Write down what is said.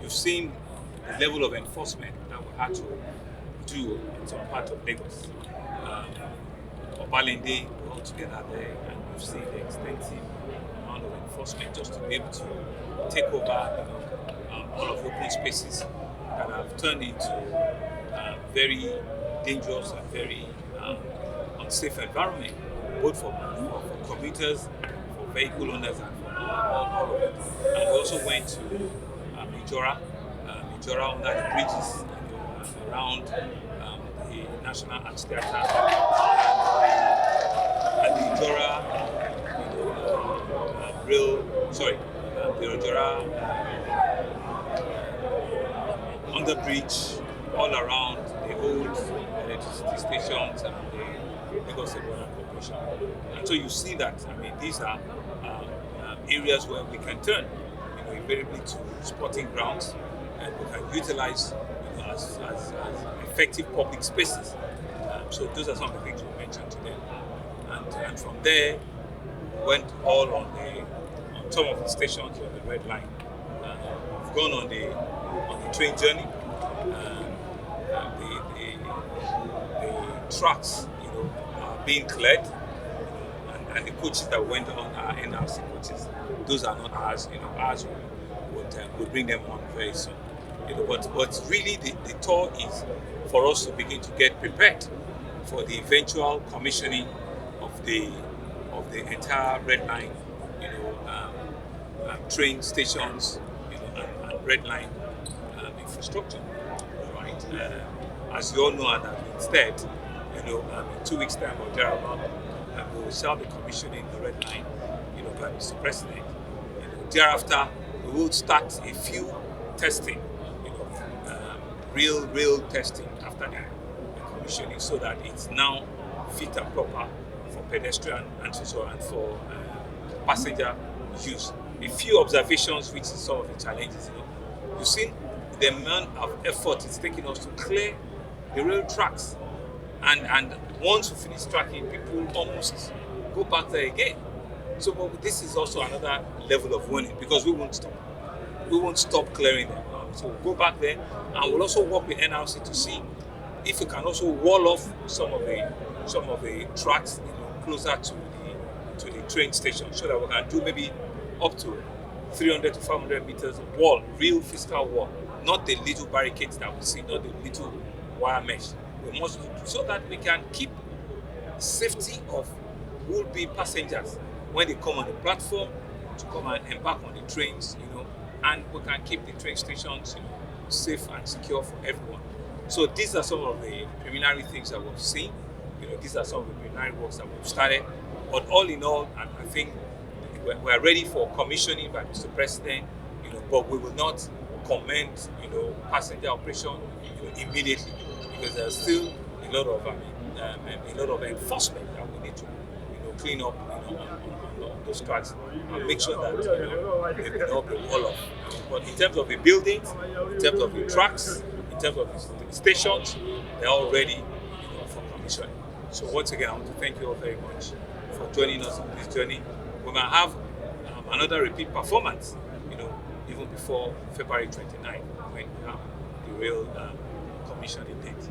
We've seen the level of enforcement that we had to do in some part of Lagos. Obalende, we're all together there, and we've seen the extensive amount of enforcement just to be able to take over, all of the open spaces that have turned into very dangerous and very unsafe environment, both for commuters, for vehicle owners, and for all of it. And we also went to Ijora under the bridges, around the National Arts Theatre, and the Ijora, the Ijora under bridge, all around the old electricity stations and the Lagos Mainland Corporation. And so you see that, these are areas where we can turn, invariably to sporting grounds, and we can utilize as effective public spaces. So those are some of the things we mentioned today. And from there, we went all on some of the stations on the Red Line. We've gone on the train journey. The tracks, are being cleared, and the coaches that went on are NRC coaches. Those are not ours. Ours will bring them on very soon. But really, the tour is for us to begin to get prepared for the eventual commissioning of the entire Red Line, train stations, and Red Line infrastructure. Right? As you all know, and instead, in 2 weeks' time or thereabout, we shall be commissioning the Red Line, by Mr. President. Thereafter, we will start a few testing, real testing after the commissioning, so that it's now fit and proper for pedestrian and so on, and for passenger use. A few observations, which is some of the challenges. You've seen the amount of effort it's taking us to clear the rail tracks, and once we finish tracking, people almost go back there again. So this is also another level of warning, because we won't stop. We won't stop clearing them. So we'll go back there, and we'll also work with NRC to see if we can also wall off some of the tracks, closer to the train station, so that we can do maybe up to 300 to 500 meters of wall, real physical wall, not the little barricades that we see, not the little wire mesh. We must do so that we can keep safety of would-be passengers when they come on the platform to come and embark on the trains, and we can keep the train stations, safe and secure for everyone. So these are some of the preliminary things that we've seen. These are some of the preliminary works that we've started. But all in all, I think we're ready for commissioning by Mr. President. But we will not commend, passenger operation, immediately, because there's still a lot of enforcement that we need to, clean up, on those tracks and make sure that they will not be wall off. But in terms of the buildings, in terms of the tracks, in terms of the stations, they're all ready, for commissioning. So once again, I want to thank you all very much for joining us on this journey. We might have another repeat performance, even before February 29th, when we have the real commissioning date.